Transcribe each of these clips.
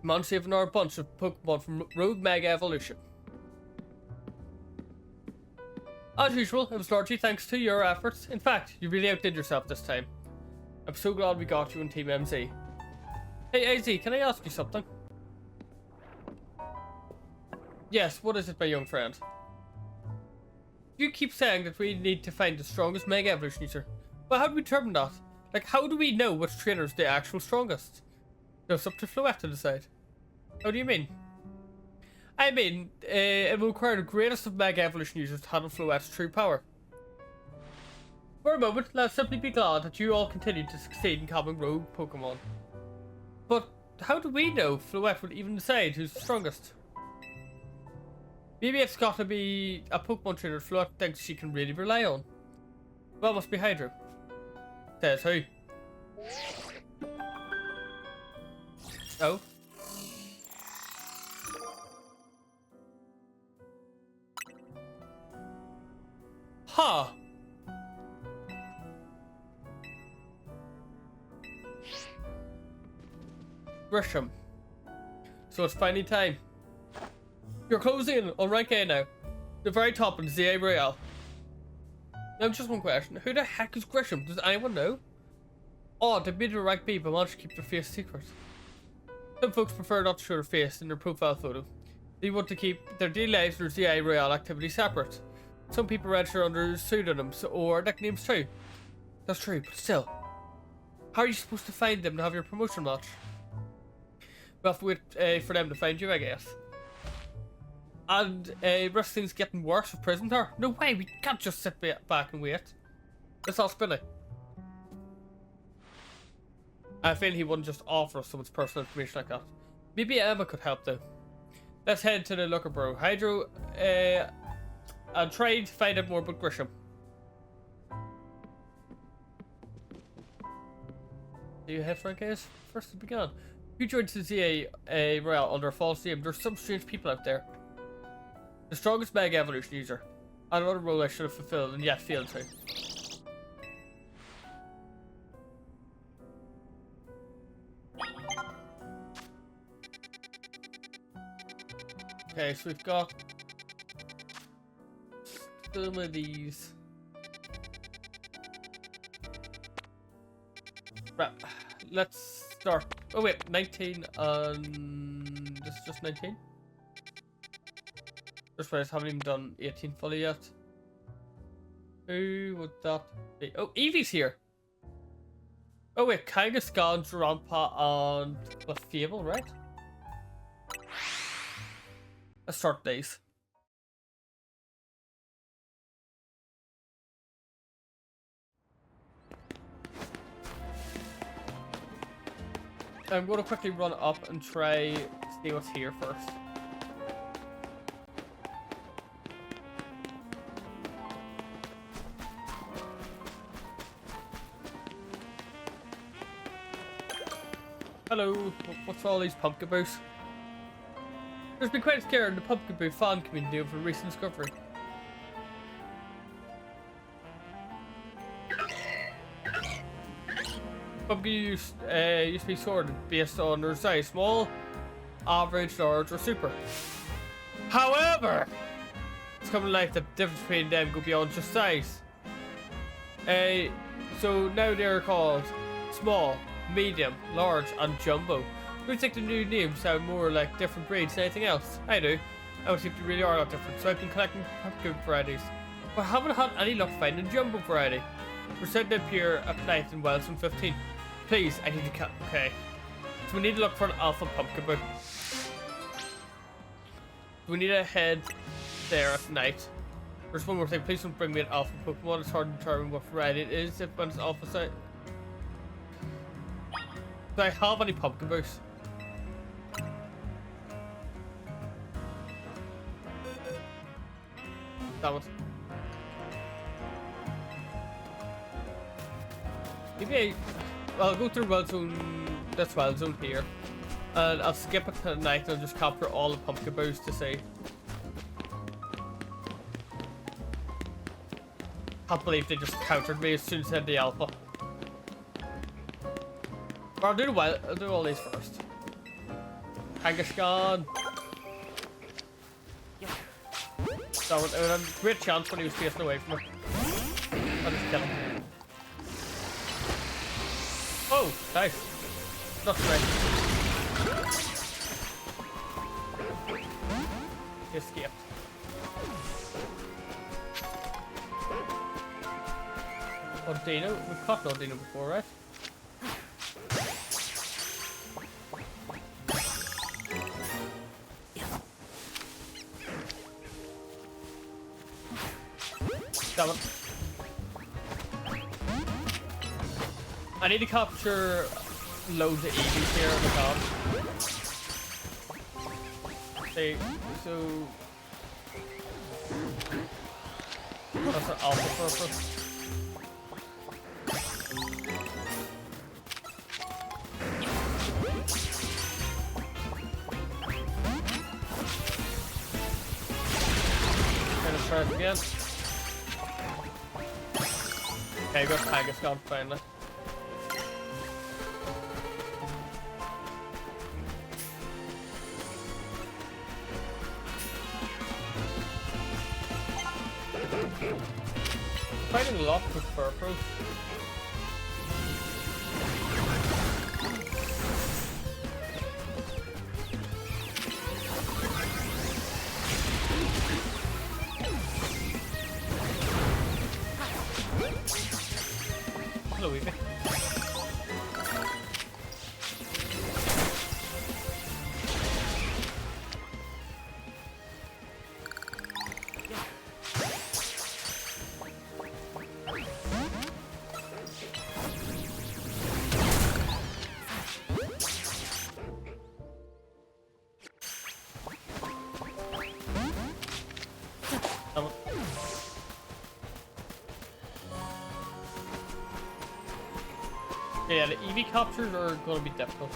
Come on, saving our bunch of Pokemon from Rogue Mega Evolution. As usual, it was largely thanks to your efforts. In fact, you really outdid yourself this time. I'm so glad we got you in Team MZ. Hey AZ, can I ask you something? Yes, what is it, my young friend? You keep saying that we need to find the strongest Mega Evolution user. Well, how do we determine that? Like, how do we know which trainer is the actual strongest? No, it's up to Floette to decide. How do you mean? I mean, it will require the greatest of Mega Evolution users to handle Floette's true power. For a moment, let's simply be glad that you all continue to succeed in calming rogue Pokemon. But how do we know Floette will even decide who's the strongest? Maybe it's got to be a Pokemon trainer Floette thinks she can really rely on. Well, it must be Hydro. Says who? Oh? Huh. Grisham. So it's finally time. You're closing in on rank A now. The very top of the ZA Royale. Now just one question. Who the heck is Grisham? Does anyone know? Oh, they made it rank B but managed to keep their face secret. Some folks prefer not to show their face in their profile photo. They want to keep their daily lives and their ZA Royale activity separate. Some people register under pseudonyms or nicknames too. That's true, but still. How are you supposed to find them to have your promotion match? We'll have to wait for them to find you, I guess. And rest things getting worse with prison there. No way, we can't just sit back and wait. It's all spinning. I feel he wouldn't just offer us someone's personal information like that. Maybe Emma could help though. Let's head to the Looker Bro. Hydro, and try to find out more about Grisham. Do you have Frank A's? First it began. You joined the ZA Royale under a false name. There's some strange people out there. The strongest Mega Evolution user. Another role I should have fulfilled and yet failed to. Okay, so we've got some of these. Right, let's start. Oh wait, 19 and this is just 19? Just realized I haven't even done 18 fully yet. Who would that be? Oh, Eevee's here! Oh wait, Kangaskhan, Rampa, and Fable, right? Let's start these. I'm going to quickly run up and try to see what's here first. Hello, what's all these pumpkaboo? There's been quite a scare in the pumpkaboo fan community over recent discovery. Pumpkin used to be sorted based on their size: small, average, large, or super. However, it's coming to light that the difference between them go beyond just size. So now they're called small, medium, large, and jumbo. I think the new names sound more like different breeds than anything else. I do. I don't think they really are that different, so I've been collecting pumpkin varieties. But I haven't had any luck finding a jumbo variety. We're said to appear at night in Wilson 15. Please, I need to cut. Okay. So we need to look for an alpha pumpkaboo. We need to head there at night. There's one more thing. Please don't bring me an alpha Pokemon. It's hard to determine what variety it is if when it's alpha side. Do I have any pumpkaboos? That was. Maybe I'll go through Wild Zone, this Wild Zone here, and I'll skip it tonight and I'll just capture all the pumpkaboos to see. Can't believe they just countered me as soon as I said the alpha. But I'll do all these first. Kangaskhan. So it had a great chance when he was facing away from it. I'll just kill him. Oh, nice. Not great. He escaped. Ordino? We've caught Ordino before, right? Damn it. I need to capture loads of Eevees here in the car. Okay, so that's an alpha purpose. Gonna try it again. Okay, got Kangaskhan finally. Fighting a lot with Furfros. Hello, Eevee. Yeah, the Eevee captures are going to be difficult.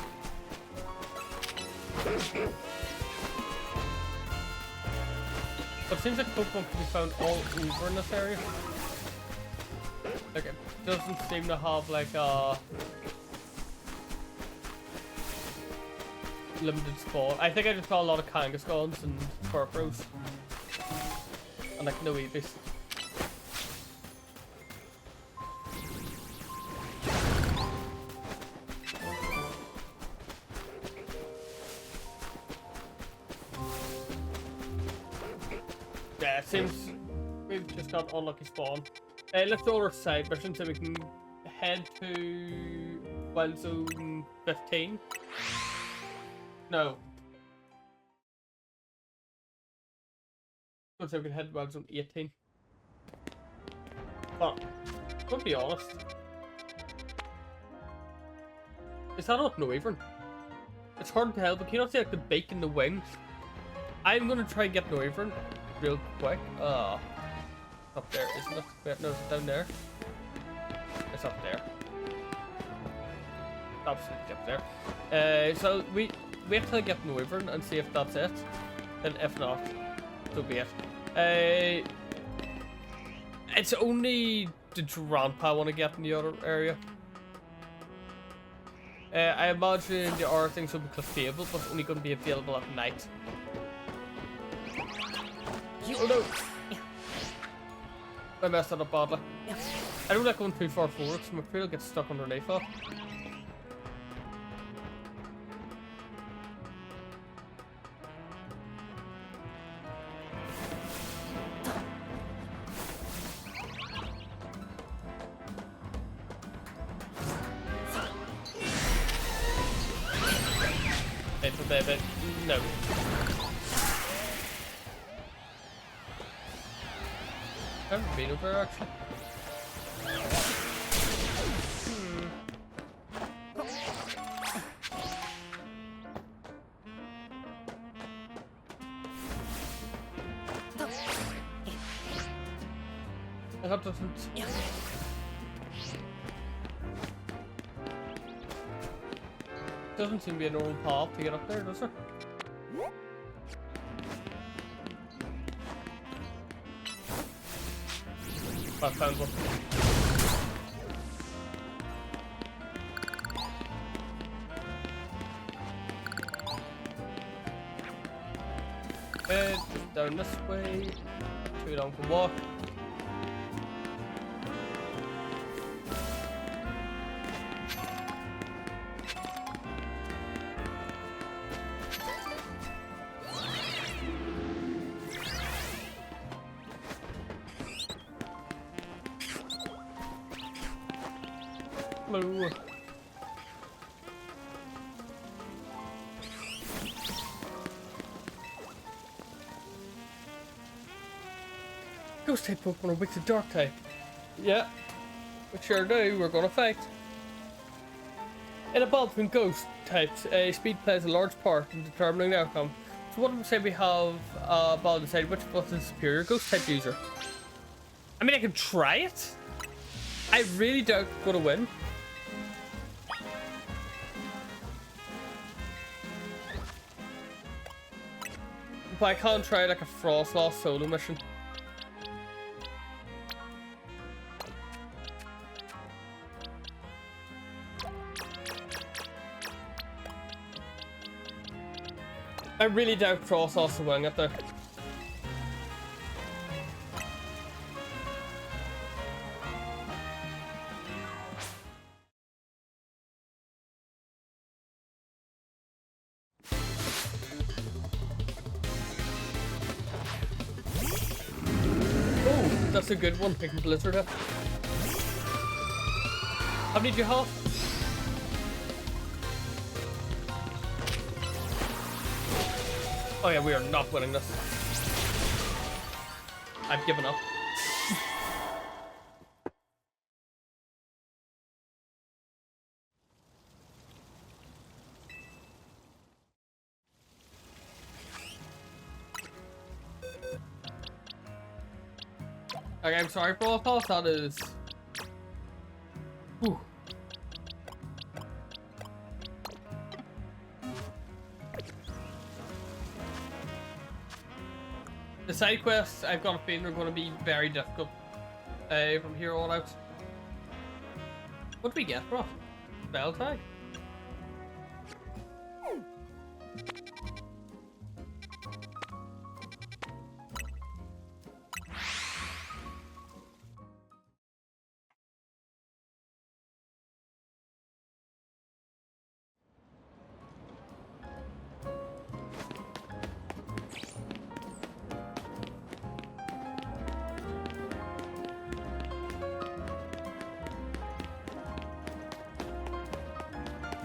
But it seems like Pokemon can be found all over in this area. Like, it doesn't seem to have like a limited spawn. I think I just got a lot of Kangaskhan's and Furfros. And like no Eevees. Yeah, it seems we've just got unlucky spawn. Let's do our side mission so we can head to Wild Zone 15. No. So we can head to Wild Zone 18. But, to be honest, is that not Noivern? It's hard to tell, but can you not see like the beak and the wings? I'm gonna try and get Noivern real quick. Up there, isn't it? Wait, no, it's down there. It's up there. Absolutely up there. So we wait till I get Noivern and see if that's it. And if not, so be it. It's only the Duranpa I want to get in the other area. I imagine the other things will be clefable, but only going to be available at night. Oh no! I messed that up badly. I don't like going too far forward because I'm afraid I'll get stuck underneath it. Little baby, no. I haven't been over actually. That doesn't. Doesn't seem to be a normal path to get up there, does there? I found one. bed, just down this way. Too long to walk. Hello. Ghost type Pokemon are weak to dark type. Yeah, we sure do. We're gonna fight. In a battle between ghost types, speed plays a large part in determining the outcome. So what would say we have a battle to decide which of us is the superior ghost type user? I mean, I can try it. I really doubt I'm gonna win. But I can't try like a Frostlass solo mission. I really doubt Frostlass will win it though. Oh, that's a good one, picking Blizzard up. How many do you have? Oh yeah, we are not winning this. I've given up. Okay, I'm sorry for all calls, that is... Whew. The side quests, I've got a feeling are going to be very difficult from here on out. What do we get, bro? Spell tag?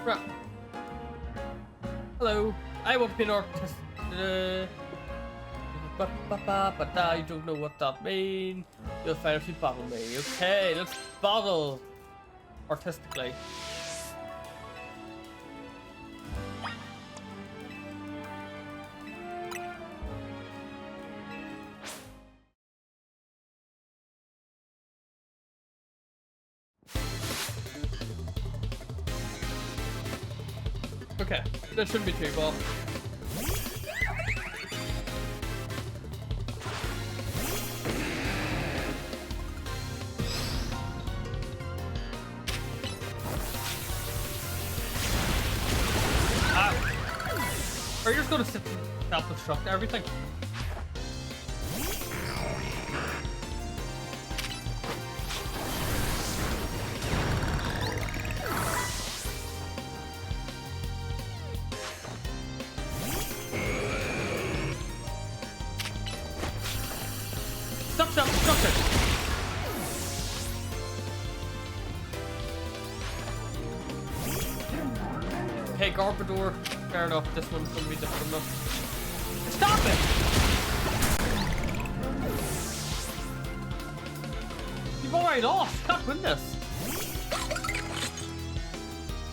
Right. Hello, I want to be an artist. But I don't know what that means. You'll find if you battle me. Okay, let's battle artistically. Okay, that shouldn't be too bad. Are you just gonna sit and self-destruct everything? Stop self-destructing! Okay, Garbodor. Fair enough, this one's gonna be different enough. Stop it! You've already lost. Can't win this.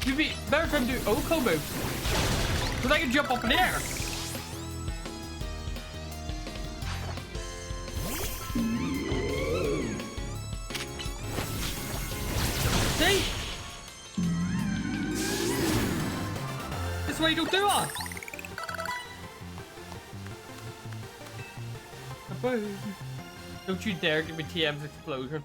You'd be better trying to do Oko moves. Because I can jump up in the air. See? This is why you don't do it. Don't you dare give me TM's explosion.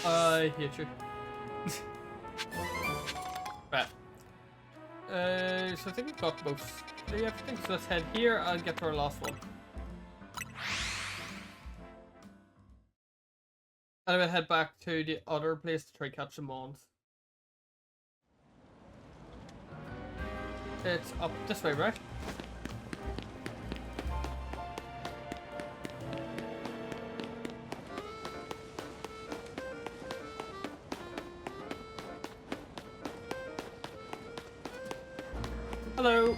I hate you. Right. So I think we've got most everything. So let's head here and get to our last one. And I'm gonna head back to the other place to try to catch some mons. It's up this way, right? Hello.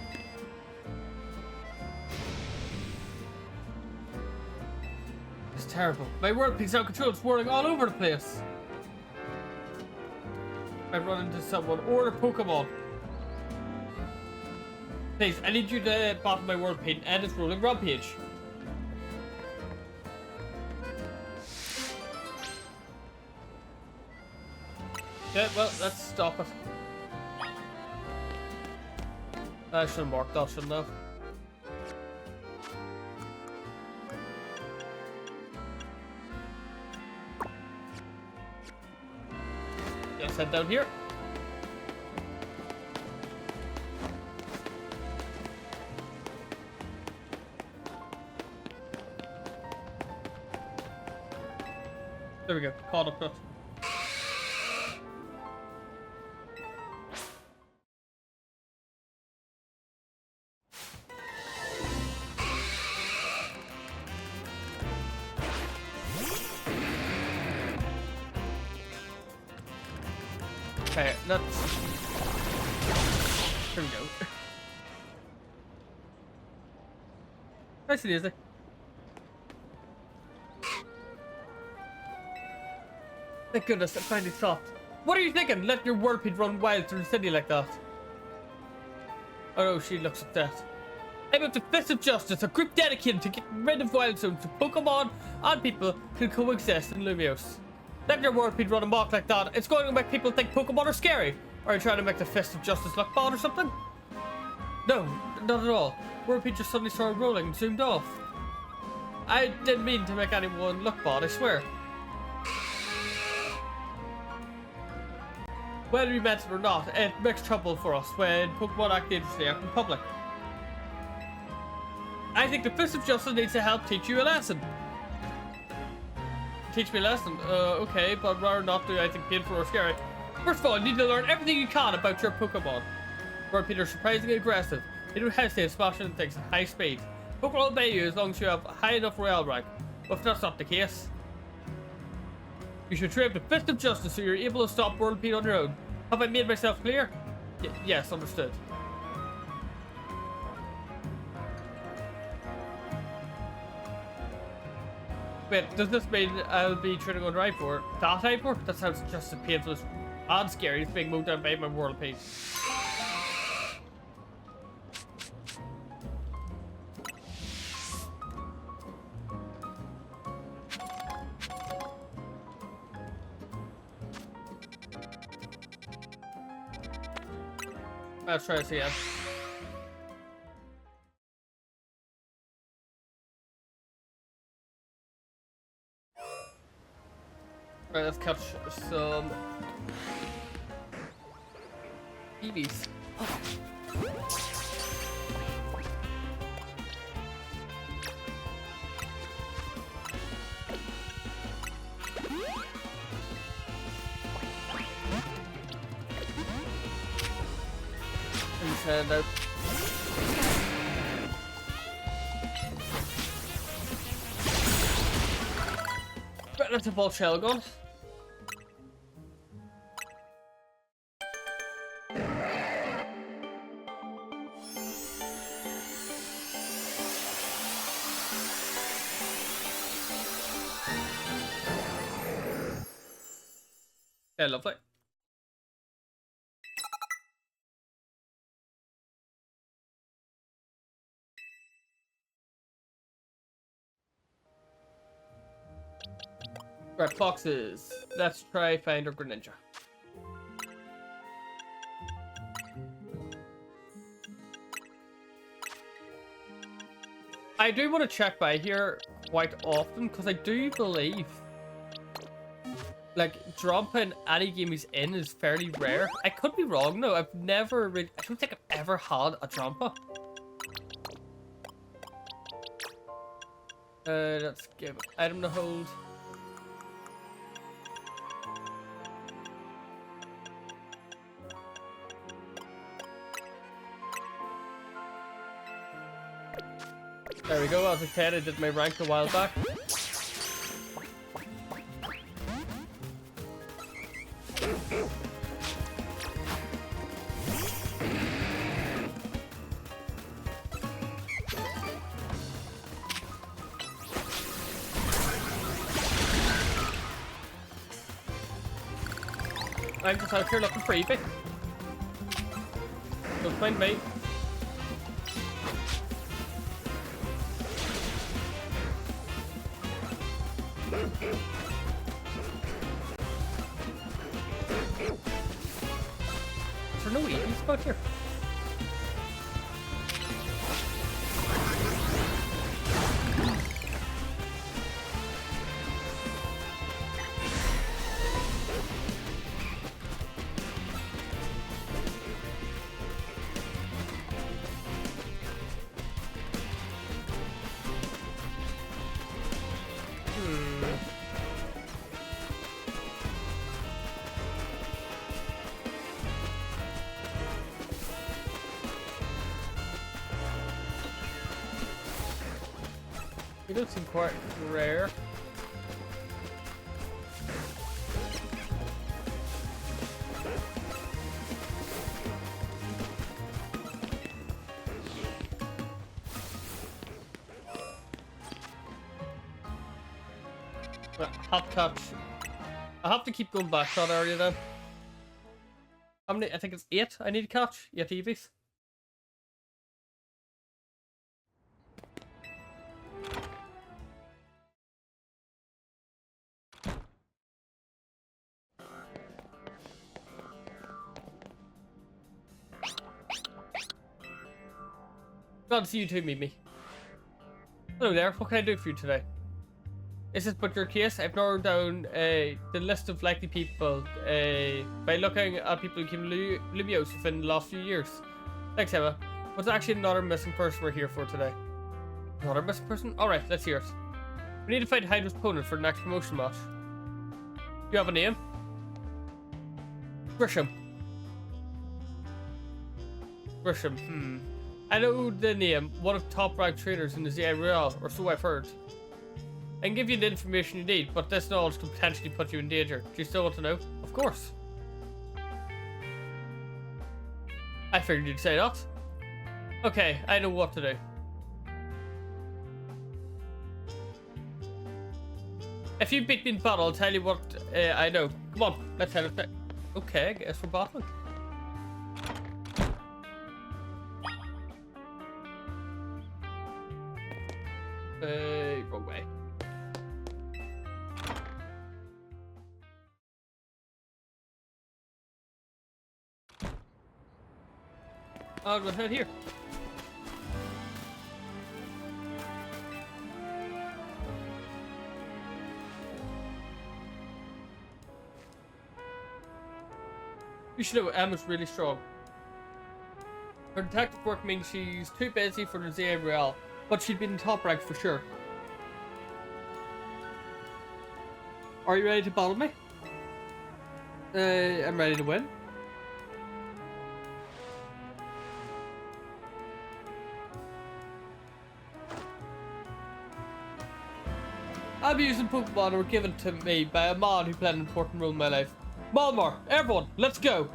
It's terrible. My world peak's out of control. It's whirling all over the place. I run into someone or a Pokemon. Please, I need you to bottom my world paint and its rolling rampage. Yeah, well, let's stop it. I should have marked that, shouldn't I? Let's head down here. There we go, caught up to it. Okay, let's... Here we go. Nice and easy. Thank goodness, it finally stopped. What are you thinking? Let your whirlpool run wild through the city like that. Oh no, she looks upset. I'm up to Fist of Justice, a group dedicated to getting rid of wild zones so Pokemon and people can coexist in Lumiose. Let your whirlpool run amok like that. It's going to make people think Pokemon are scary. Are you trying to make the Fist of Justice look bad or something? No, not at all. Whirlpool just suddenly started rolling and zoomed off. I didn't mean to make anyone look bad, I swear. Whether you meant it or not, it makes trouble for us when Pokemon act dangerously out in public. I think the Fist of Justice needs to help teach you a lesson. Teach me a lesson? Okay, but rather not do anything painful or scary. First of all, you need to learn everything you can about your Pokemon. Whirlpool are surprisingly aggressive. They don't hesitate smashing things at high speed. Pokemon will obey you as long as you have a high enough Royale rank. But if that's not the case, you should train the Fist of Justice so you're able to stop Whirlpool on your own. Have I made myself clear? Yes, understood. Wait, does this mean I'll be training on Rhypor? That Rhypor? That sounds just as painful and scary as being moved down by my Whirlpool. Let's try this again. Right, let's catch some Eevees. And out. Right, let's have all shell gone. Yeah, lovely. Right, foxes. Let's try find a Greninja. I do want to check by here quite often because I do believe Like, dropping any game he's in is fairly rare. I could be wrong though. I've never really... I don't think I've ever had a Drampa. Let's give item to hold. There we go. As I said, I did my rank a while back. I'm just out here looking for Eevee. Don't mind me. Is there no Eevees about here? They don't seem quite rare. Hot touch. I have to keep going back to that area then. How many? I think it's 8 I need to catch. 8 Eevees. Glad to see you too, Mimi. Hello there, what can I do for you today? Is this but your case? I've narrowed down the list of likely people by looking at people who came Lumiose within the last few years. Thanks, Emma. What's actually another missing person we're here for today? Another missing person? Alright, let's hear it. We need to find Hydra's opponent for the next promotion match. Do you have a name? Grisham. Grisham, I know the name, one of the top ranked trainers in the ZI Royale, or so I've heard. I can give you the information you need, but this knowledge could potentially put you in danger. Do you still want to know? Of course. I figured you'd say that. Okay, I know what to do. If you beat me in battle, I'll tell you what I know. Come on, let's head it. Okay, I guess we're battling. Wrong way. I'll go ahead here. You should know Emma's really strong. Her detective work means she's too busy for the ZA Royale, but she'd be in top rank for sure. Are you ready to battle me? I'm ready to win. I'm using Pokemon that were given to me by a man who played an important role in my life. Malmar, everyone, let's go!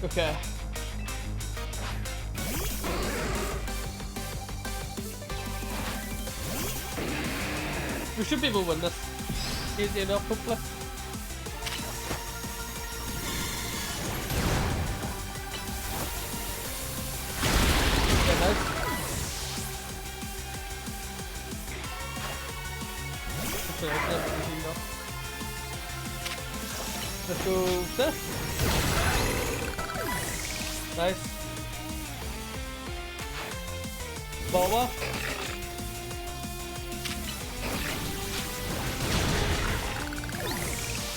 Okay. We should be able to win this. Easy enough, hopefully. Yeah, nice. Okay, Let's go this. Nice. Boba.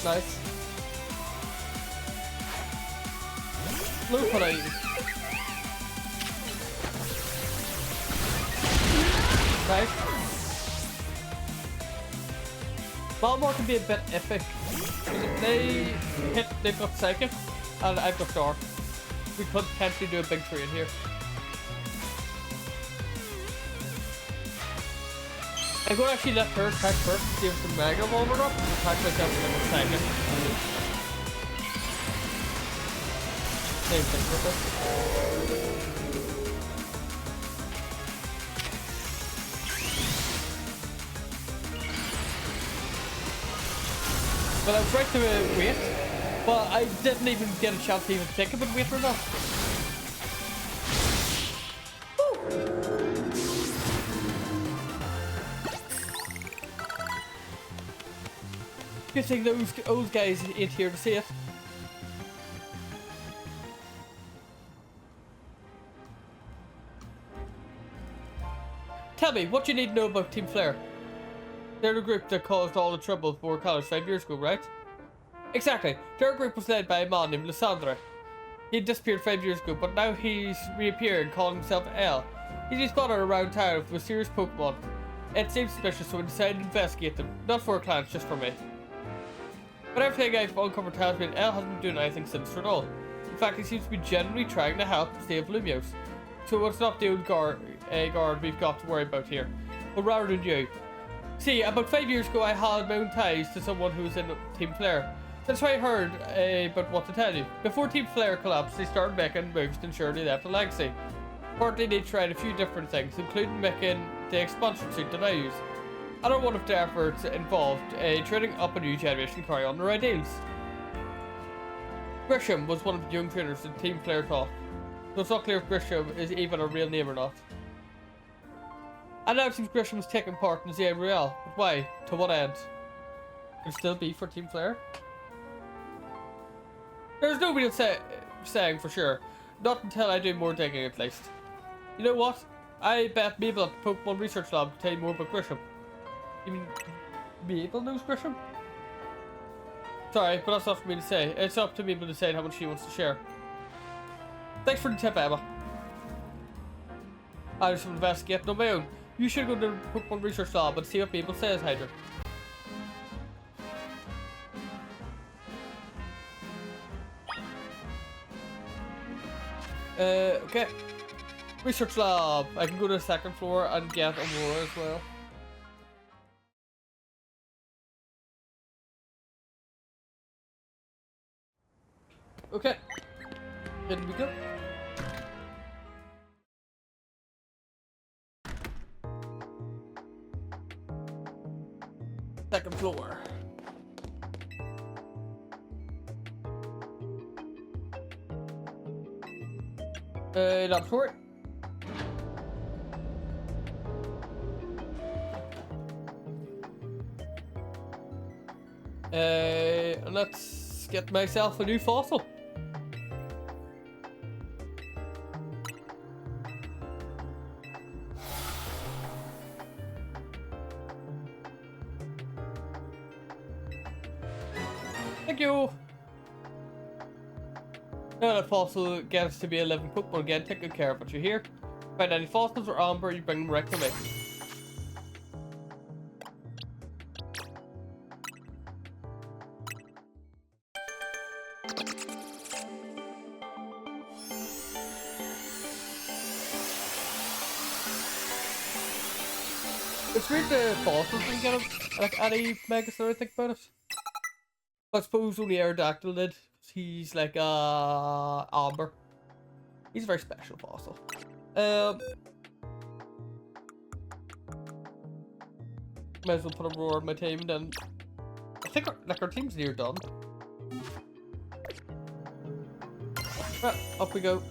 Nice. Blue parade. Nice. Balmore can be a bit epic. If they hit, they've got second, and I've got dark. We could potentially do a big trade here. I'm going to actually let her attack first, see if the Mega Evolver up, and attack myself in a second. Same thing with this. Well, I was right to wait, but I didn't even get a chance to even think about wait or not. Good thing those guys ain't here to see it. Tell me, what you need to know about Team Flare? They're the group that caused all the trouble for college 5 years ago, right? Exactly. Their group was led by a man named Lysandre. He had disappeared 5 years ago, but now he's reappeared, calling himself L. He's spotted around town with mysterious Pokémon. It seems suspicious, so we decided to investigate them. Not for our clans, just for me. But everything I've uncovered tells me that L hasn't been doing anything sinister at all. In fact, he seems to be genuinely trying to help save Lumiose. So it's not the old guard we've got to worry about here, but rather than you. See, about 5 years ago I had my own ties to someone who was in Team Flare. That's why I heard about what to tell you. Before Team Flare collapsed, they started making moves to ensure they left a legacy. Partly they tried a few different things, including making the expansion suit that I use. Another one of their efforts involved training up a new generation to carry on their ideals. Grisham was one of the young trainers that Team Flare taught, so it's not clear if Grisham is even a real name or not. And now it seems Grisham is taking part in the Royale, but why? To what end? Could it still be for Team Flare? There's no real saying for sure, not until I do more digging at least. You know what? I bet Mabel at the Pokemon Research Lab can tell you more about Grisham. You mean Mabel knows Grisham? Sorry, but that's not for me to say. It's up to Mabel to decide how much she wants to share. Thanks for the tip, Emma. I just investigating on my own. You should go to the Pokemon Research Lab and see what Mabel says, Hydra. Okay. Research Lab. I can go to the second floor and get Aurora as well. Okay. In we go. Second floor. Laboratory. And let's get myself a new fossil. Thank you. Now that fossil gets to be a living Pokemon again, take good care of what you hear. Find any fossils or amber, you bring them right to me. It's weird the fossils can get him, like any Megastar, I think about it. I suppose only Aerodactyl did. He's like amber. He's a very special fossil. Might as well put a roar on my team then. I think our team's near done. Right, up we go.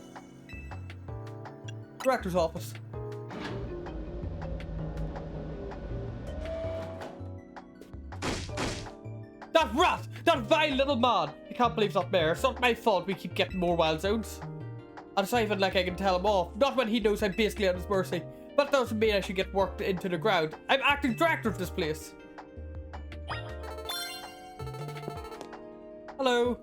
Director's office. That rat! That vile little man! I can't believe that mayor. It's not my fault we keep getting more wild zones. And it's not even like I can tell him off. Not when he knows I'm basically on his mercy. But that doesn't mean I should get worked into the ground. I'm acting director of this place. Hello.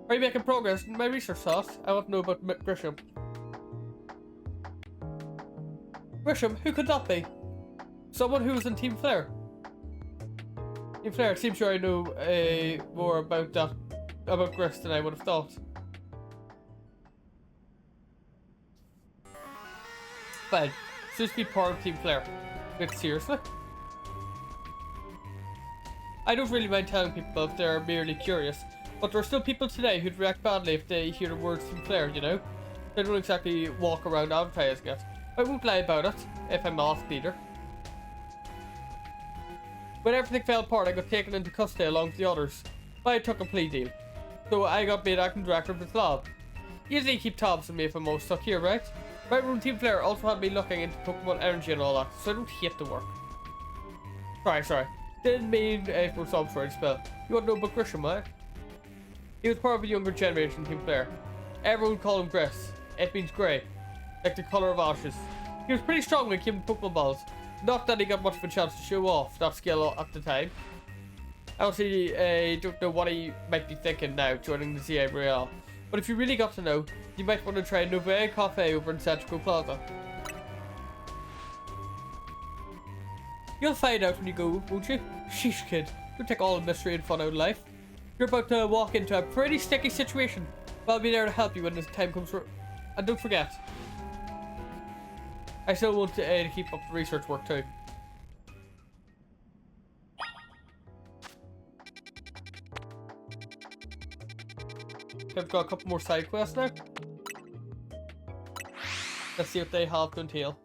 Are you making progress in my research, Sauce? I want to know about Grisham. Grisham? Who could that be? Someone who was in Team Flare. Team Flare, it seems sure I know more about that, about Gris than I would have thought. Fine. Supposed to be part of Team Flare. Like, seriously? I don't really mind telling people if they're merely curious, but there are still people today who'd react badly if they hear the words Team Flare, you know? They don't exactly walk around advertising it. I won't lie about it, if I'm off leader. When everything fell apart, I got taken into custody along with the others. But I took a plea deal. So I got made acting director of the club. Usually keep tabs on me if I'm all stuck here, right? My room Team Flare also had me looking into Pokemon energy and all that, so I don't hate the work. Sorry. Didn't mean for some sort of spell. You want to know about Grisham, right? He was part of a younger generation Team Flare. Everyone called him Gris. It means grey, like the colour of ashes. He was pretty strong when it came to Pokemon balls. Not that he got much of a chance to show off that skill at the time. I honestly don't know what he might be thinking now joining the ZA Royale. But if you really got to know, you might want to try Nouvelle Cafe over in Central Plaza. You'll find out when you go, won't you? Sheesh, kid. Don't take all the mystery and fun out of life. You're about to walk into a pretty sticky situation, but I'll be there to help you when this time comes through. And don't forget, I still want to keep up the research work too. I've got a couple more side quests now. Let's see what they have to entail.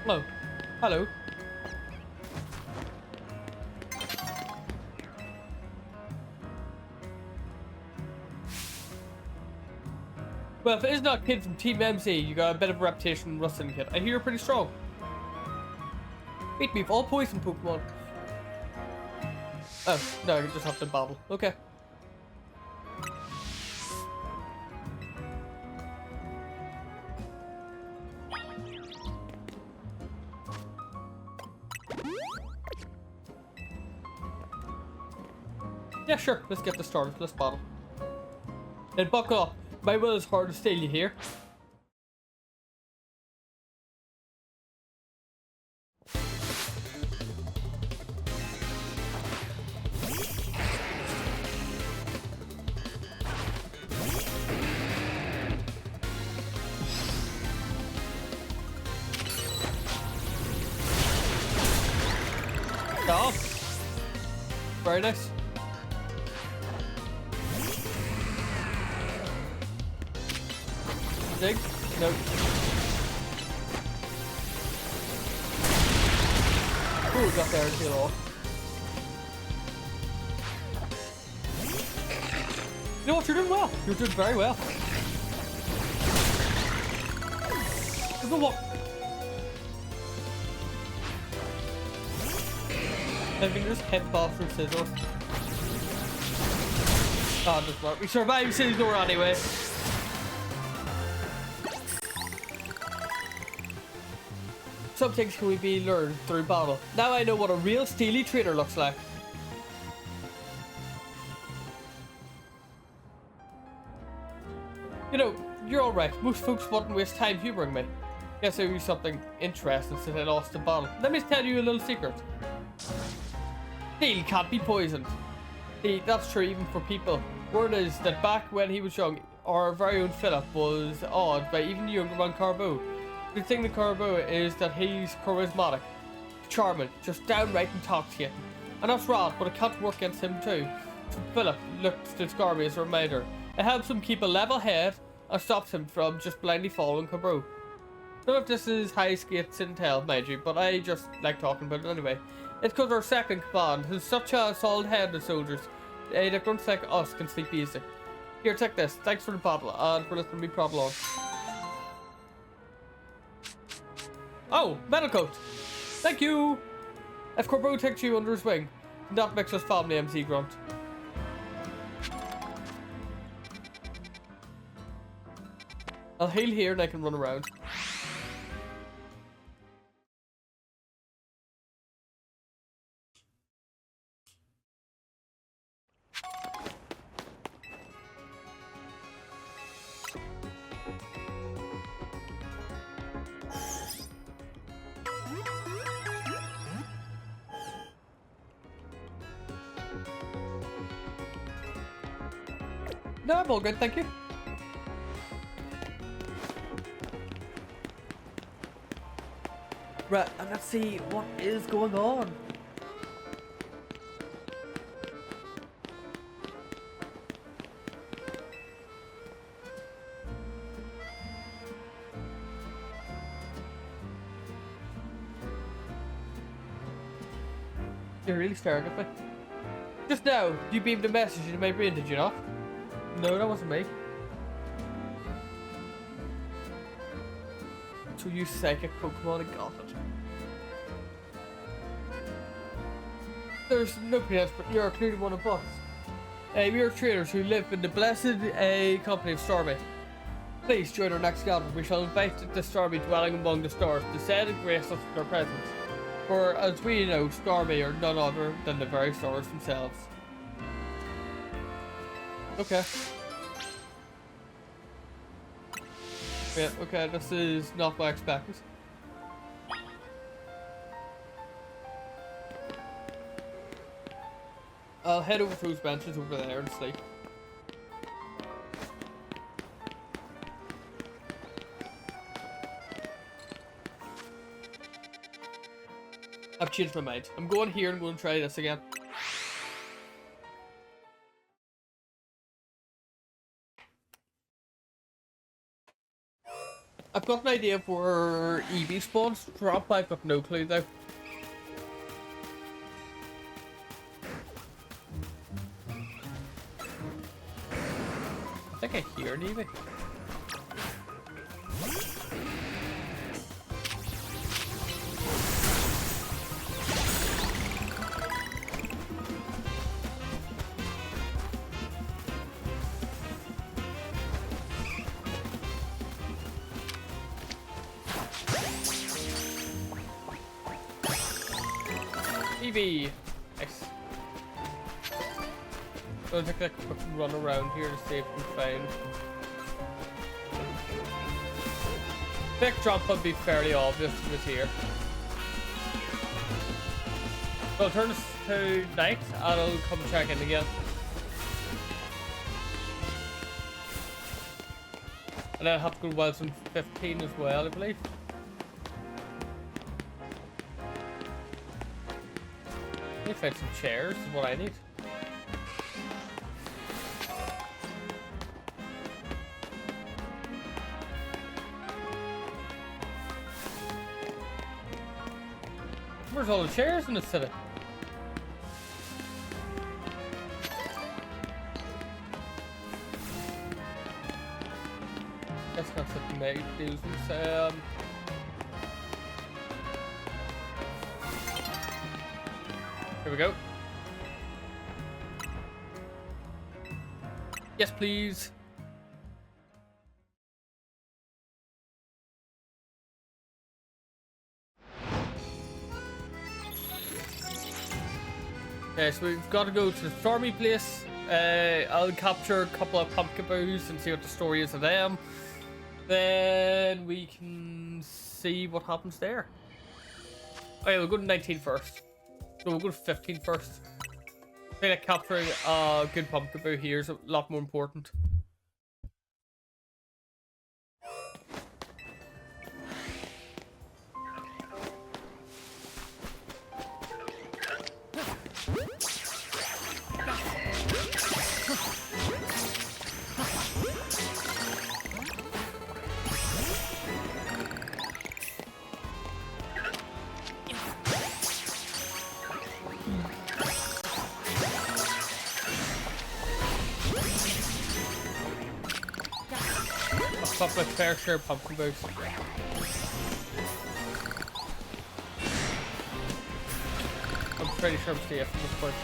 Hello. Hello. Well, if it is not a kid from Team MC, you got a bit of a reputation in Rustling Kid. I hear you're pretty strong. Beat me with all poison Pokemon. Oh, no, you just have to babble. Okay. Yeah, sure. Let's get this started. Let's battle. Then buckle up. My will is hard to steal, you hear? Oh. Very nice. Dig? Nope. Ooh, got there and off. You know what? You're doing well. You're doing very well. Look at what? I can just hit Bob through Scizor. Oh, doesn't work. We survived Scizor anyway. Some things can be learned through battle. Now I know what a real steely trainer looks like. You know, you're alright. Most folks wouldn't waste time humouring me. Guess I'll use something interesting since I lost the battle. Let me tell you a little secret. Steel can't be poisoned. See, that's true even for people. Word is that back when he was young, our very own Philip was awed by even the younger man Carbo. The thing with Carbo is that he's charismatic, charming, just downright intoxicating. And that's rad, but it can't work against him too. So Philip looks to Scarby as a reminder. It helps him keep a level head and stops him from just blindly following Carbo. None of this is high skates intel, mind you, but I just like talking about it anyway. It's because our second command has such a solid head of soldiers. That grunts like us can sleep easy. Here, take this. Thanks for the bottle and for listening to me prattle on. Oh, metal coat. Thank you. If Corbo takes you under his wing, that makes us family, MC Grunt. I'll heal here and I can run around. No, I'm all good, thank you. Right, and let's see what is going on. You're really staring at me. Just now, you beamed a message into my brain, did you not? No, that wasn't me. So you psychic Pokemon and got it. There's nobody else, but you're clearly one of us. We are traders who live in the blessed company of Stormy. Please join our next gathering. We shall invite the Stormy dwelling among the stars to send and grace us with their presence. For as we know, Stormy are none other than the very stars themselves. Okay. Yeah, okay, this is not what I expected. I'll head over to those benches over there and sleep. I've changed my mind. I'm going here and going to try this again. I've got an idea of where EV spawns drop, I've got no clue though. I think I hear an EV. EV. Nice. So I think I can run around here to see if we can find. Big drop would be fairly obvious if it's here. So I'll turn this to night and I'll come check in again. And I'll have to go to Wilson 15 as well, I believe. I need to find some chairs, is what I need. Where's all the chairs in the city? That's not something they do. Here we go. Yes, please. Okay, so we've got to go to the Stormy place. I'll capture a couple of Pumpkaboos and see what the story is of them. Then we can see what happens there. Okay, we'll go to 19 first. So we'll go to 15 first. I feel like capturing a good Pumpkaboo here is a lot more important. Pop my fair share of pumpkin boots. I'm pretty sure I'm safe at this point.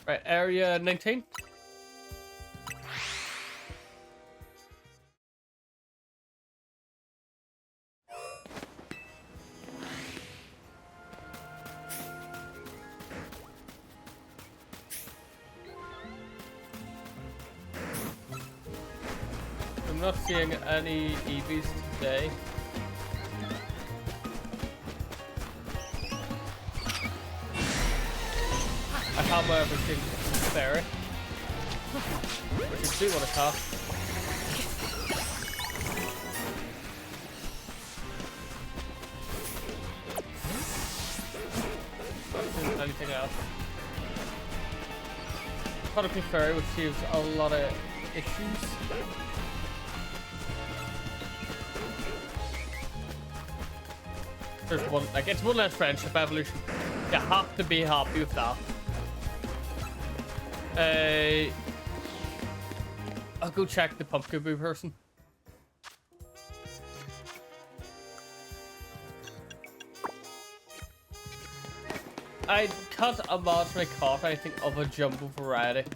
Right, area 19. I'm not seeing any EVs today. I have however seen ferry, which I do want to talk. Anything else? Product ferry, which gives a lot of issues. There's one, like, it's one less friendship evolution. You have to be happy with that. I'll go check the pumpkin boo person. I can't imagine I caught anything of a jumbo variety.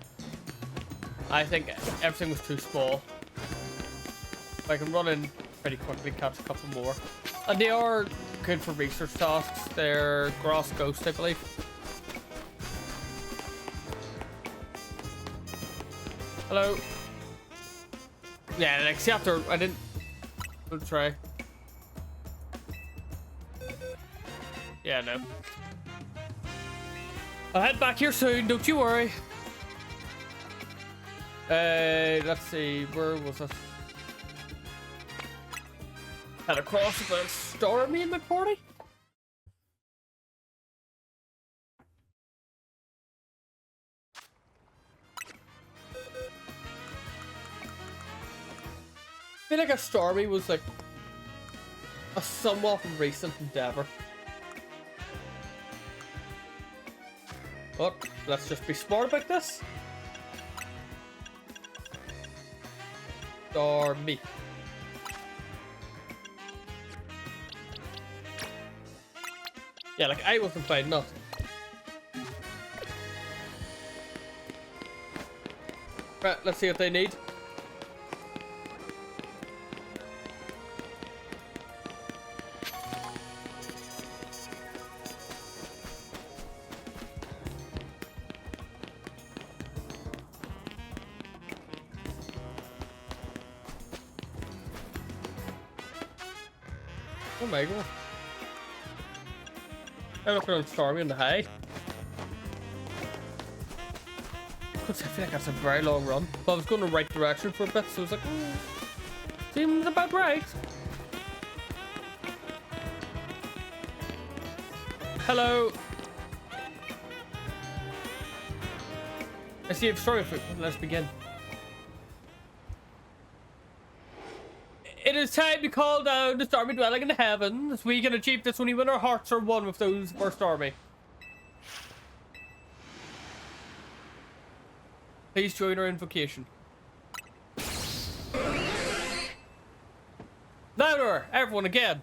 I think everything was too small. I can run in pretty quickly, catch a couple more. And they are good for research tasks. They're grass ghost, I believe. Hello. Yeah, like, see, after I didn't. Let's try. Yeah, no. I'll head back here soon, don't you worry. Let's see, where was it? Head across the stormy in my party? I feel like a stormy was like a somewhat recent endeavor. But let's just be smart about this. Stormy. Yeah, like I wasn't playing nothing. Right, let's see what they need. Oh my god. I'm looking on Stormy on the high. I feel like that's a very long run. But I was going the right direction for a bit, so I was like, seems about right. Hello. I see a story for it. Let's begin. It is time to call down the stormy dwelling in the heavens. We can achieve this only when our hearts are one with those of our stormy. Please join our invocation. Louder! Everyone again!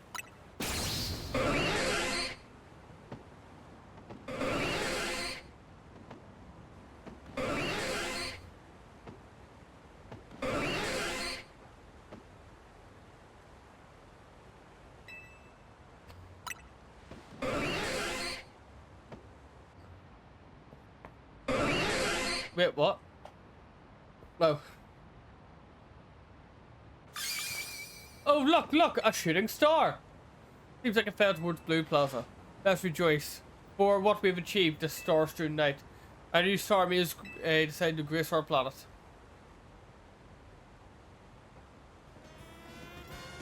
Wait, what? Oh. Oh, look, look! A shooting star! Seems like it fell towards Blue Plaza. Let's rejoice for what we've achieved this star-strewn night. A new stormy has decided to grace our planet.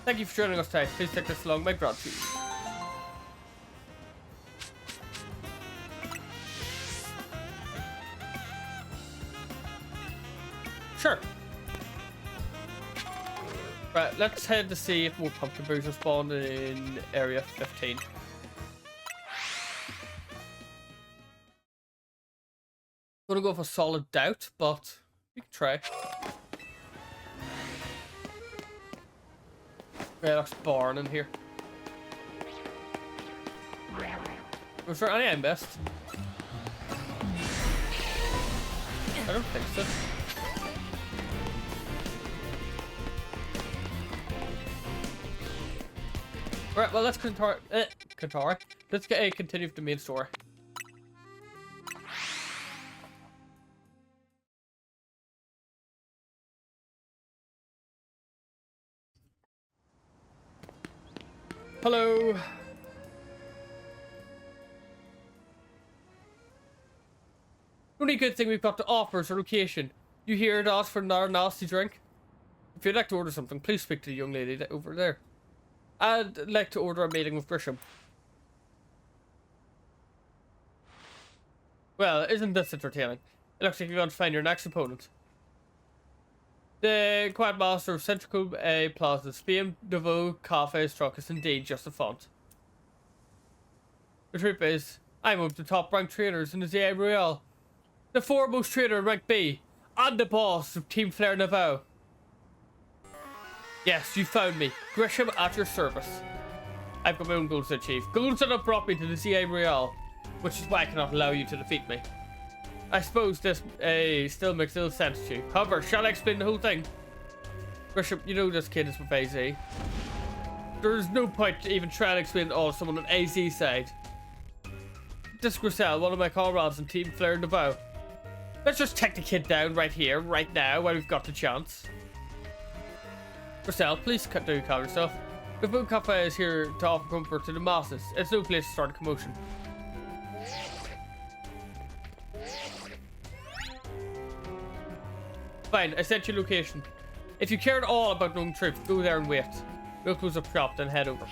Thank you for joining us today. Please take this along my gratitude. Sure. Right, let's head to see if more pumpkin boos are spawned in area 15. Gonna go for solid doubt, but we can try. Yeah, that's boring in here. Was there any best? I don't think so. Right, well, let's continue. Let's continue with the main story. Hello. The only good thing we've got to offer is a location. You here to ask for another nasty drink? If you'd like to order something, please speak to the young lady over there. I'd like to order a meeting with Grisham. Well, isn't this entertaining? It looks like you're going to find your next opponent. The Quiet Master of Central Plaza's famed Nouveau Cafe's truck is indeed just a font. The truth is, I'm one of the top-ranked traders in the ZA Royale. The foremost trader in rank B, and the boss of Team Flare Nouveau. Yes, you found me. Grisham at your service. I've got my own goals to achieve. Goals that have brought me to the ZA Royale, which is why I cannot allow you to defeat me. I suppose this still makes little sense to you. However, shall I explain the whole thing? Grisham, you know this kid is with AZ. There's no point to even try to explain it all to someone on AZ's side. This is Griselle, one of my comrades in Team Flare Nouveau. Let's just take the kid down right here, right now, while we've got the chance. Griselle, please do calm yourself. The Food Cafe is here to offer comfort to the masses. It's no place to start a commotion. Fine, I sent you location. If you care at all about knowing the truth, go there and wait. We'll close up shop, then head over.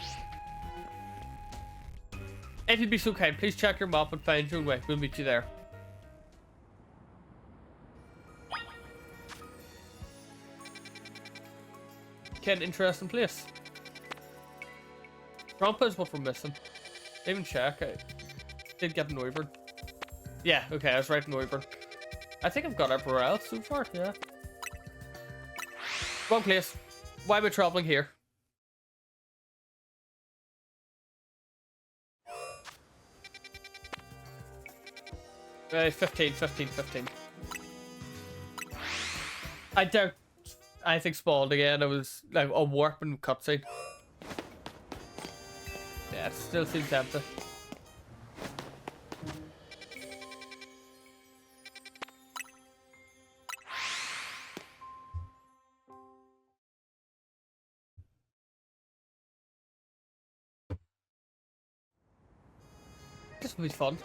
If you'd be so kind, please check your map and find your own way. We'll meet you there. An interesting place. Grandpa is what we're missing. Didn't even check. I did get Noivern. Yeah, okay, I was right, Noivern. I think I've got everywhere else so far, yeah. Wrong place. Why am I traveling here? Uh, 15. I doubt I think spawned again. It was like a warp and cutscene. Yeah, it still seems empty. This will be fun.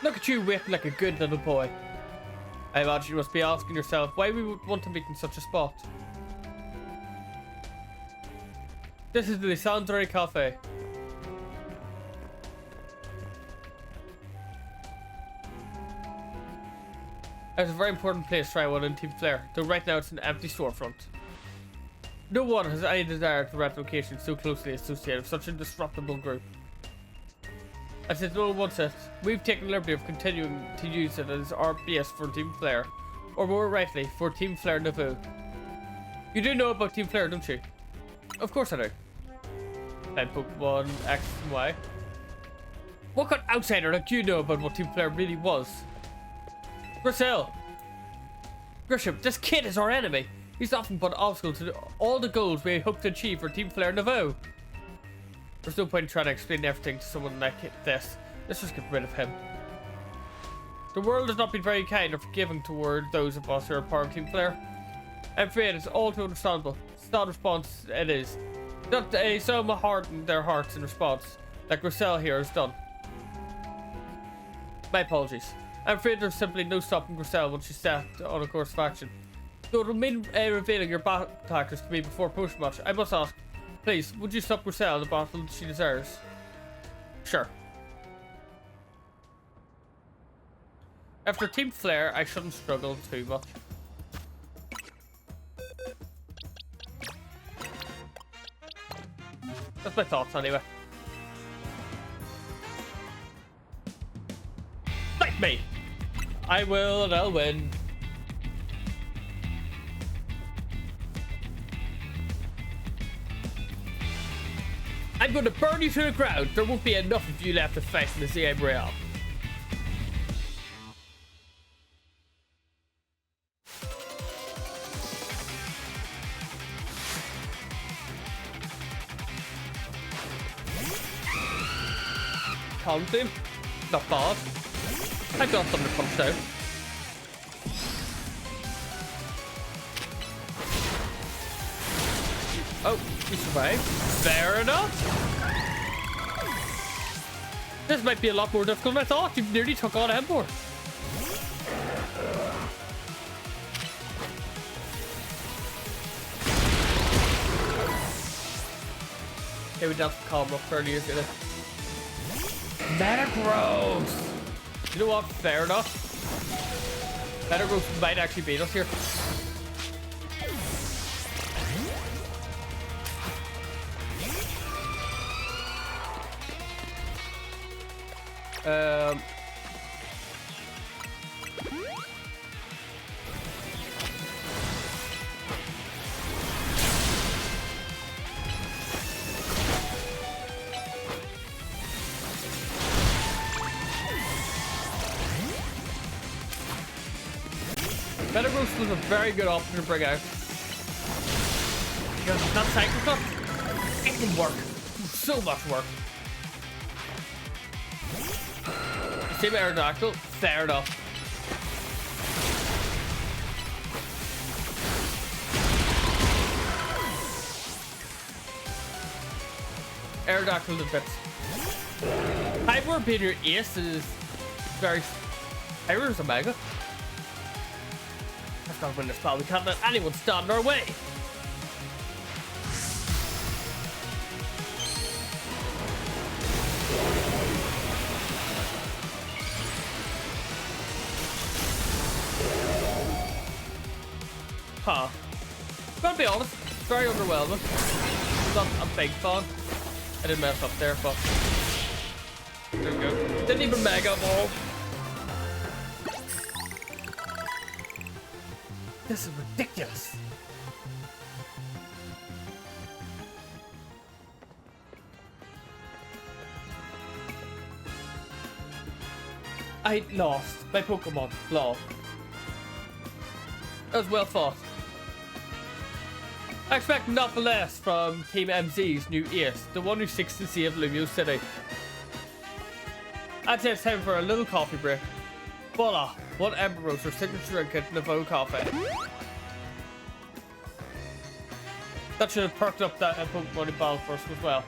Look at you waiting like a good little boy. I imagine you must be asking yourself why we would want to meet in such a spot. This is the Lisandre Cafe. It's a very important place for anyone in Team Flare, though right now it's an empty storefront. No one has any desire to rent locations so closely associated with such a disruptible group. And since no one wants it, we've taken the liberty of continuing to use it as our base for Team Flare, or more rightly, for Team Flare Nouveau. You do know about Team Flare, don't you? Of course I do. And Pokemon X and Y. What kind of outsider like you know about what Team Flare really was? Griselle! Grisham, this kid is our enemy. He's often put obstacles to all the goals we hope to achieve for Team Flare Nouveau. There's no point in trying to explain everything to someone like this. Let's just get rid of him. The world has not been very kind or forgiving toward those of us who are part of Team Flare. I'm afraid it's all too understandable. Sad response it is. Not some harden their hearts in response, like Griselle here has done. My apologies. I'm afraid there's simply no stopping Griselle once she's set on a course of action. So it'll mean revealing your battle tactics to me before post-match. I must ask, please, would you stop Marcel the battle she deserves? Sure. After Team Flare, I shouldn't struggle too much. That's my thoughts anyway. Fight me! I will and I'll win. I'm going to burn you to the ground. There won't be enough of you left to fight in the ZA Royale. Calm team. Not bad. I got Thunder Punch down. Oh, you survived. Fair enough. This might be a lot more difficult than I thought. You nearly took on Ember. Okay, we dealt with calm up fairly easily. Metagross! You know what? Fair enough. Metagross might actually beat us here. Metagross was a very good option to bring out. Because it's not Psycho Cut. It can work. So much work. Same Aerodactyl, fair enough. Aerodactyl to bits. Hyper being your ace is very... Hyper is a mega. Let's not win this battle. We can't let anyone stand in our way. Huh. Gotta be honest, very underwhelming. Not a big fan. I didn't mess up there, but there we go. Didn't even mega evolve. This is ridiculous. I lost my Pokemon. Lol. That was well fought. I expect nothing less from Team MZ's new ace, the one who seeks to save Lumio City. I'd say it's time for a little coffee break. Voila, one Ember Rose for signature drink at Nouveau Cafe. That should have perked up that Pokemon in battle first as well.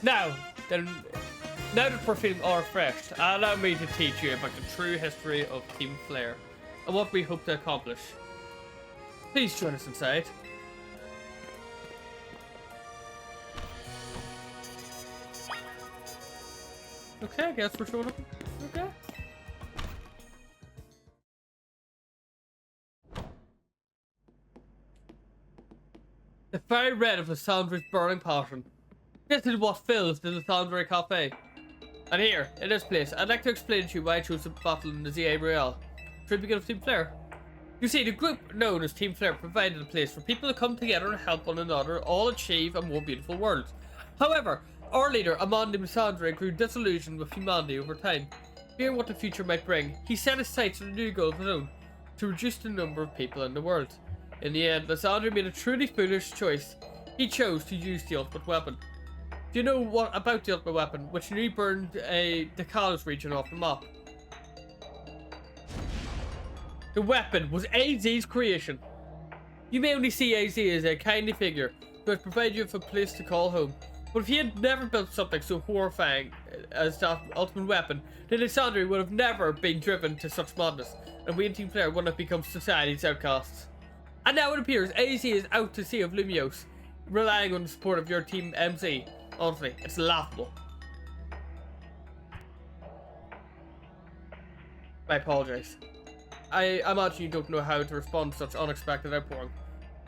Now that we're feeling all refreshed, allow me to teach you about the true history of Team Flare and what we hope to accomplish. Please join us inside. Okay, I guess we're showing up. Okay. The fiery red of Lissandra's burning passion. This is what fills the Lissandra Cafe. And here, in this place, I'd like to explain to you why I chose to battle in the ZA Royale. Should we begin with Team Flare? You see, the group known as Team Flare provided a place for people to come together and help one another all achieve a more beautiful world. However, our leader, Amanda Lissandra, grew disillusioned with humanity over time. Fearing what the future might bring, he set his sights on a new goal of his own, to reduce the number of people in the world. In the end, Lissandra made a truly foolish choice. He chose to use the ultimate weapon. Do you know what about the ultimate weapon, which nearly burned the Kalos region off the map? The weapon was AZ's creation. You may only see AZ as a kindly figure who has provided you with a place to call home. But if he had never built something so horrifying as that ultimate weapon, then Lissandra would have never been driven to such madness. And and we and Team Flare would have become society's outcasts. And now it appears AZ is out to sea of Lumiose, relying on the support of your Team MC. Honestly, it's laughable. I apologize. I imagine you don't know how to respond to such unexpected outpouring.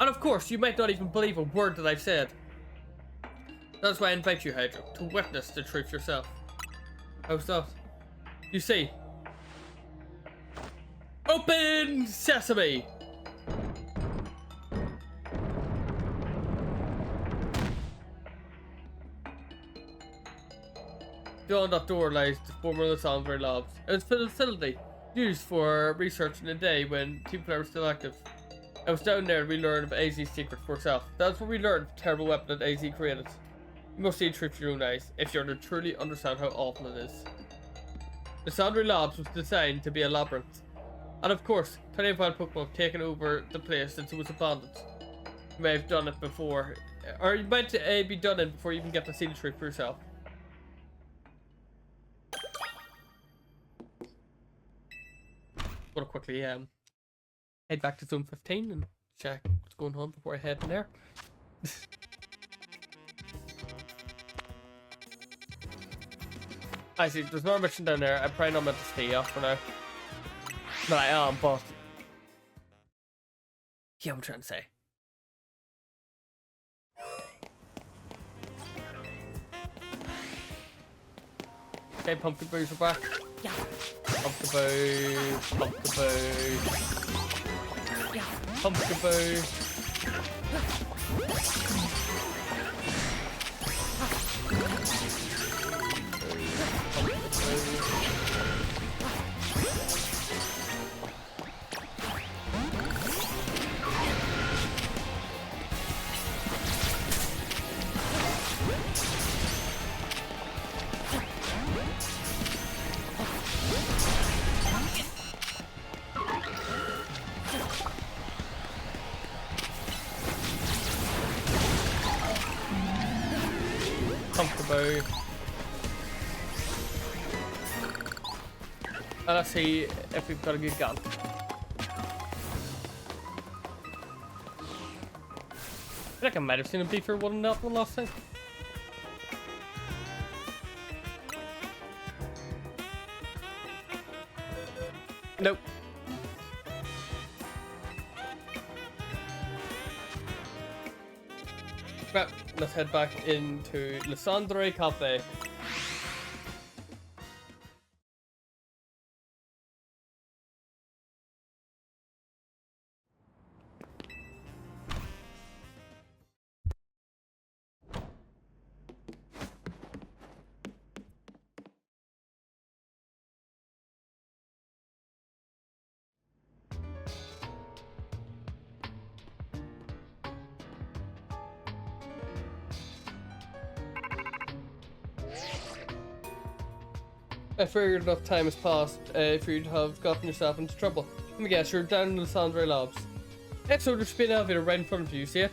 And of course, you might not even believe a word that I've said. That's why I invite you, Hydra, to witness the truth yourself. How's that? You see. Open Sesame! Beyond that door lies the former Lysandre Labs. It's a facility used for research in a day when Team Flare was still active. I was down there and we learned of AZ's secret for itself. That's where we learned the terrible weapon that AZ created. You must see the truth with your own eyes if you're to truly understand how awful it is. Lysandre Labs was designed to be a labyrinth. And of course, plenty of wild Pokemon have taken over the place since it was abandoned. You may have done it before, or you might be done it before you even get to see the truth for yourself. Gonna quickly head back to Zone 15 and check what's going on before I head in there. Actually, there's no mission down there. I'm probably not meant to stay up for now. But I am, but... yeah, I'm trying to say. Okay, pumpkin boos are back. Yeah. Pumpkin boo, pumpkin boo. Yeah. Pumpkin boo. Comfortable. And let's see if we've got a good gun. I feel like I might have seen a beefer one in that one last time. Nope. Right, let's head back into Lysandre Cafe. I figured enough time has passed for you to have gotten yourself into trouble. Let me guess, you're down in the Lysandre Labs. So there should be an elevator right in front of you, see it?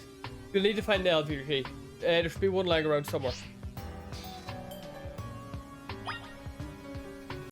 You'll need to find the elevator key. There should be one lying around somewhere.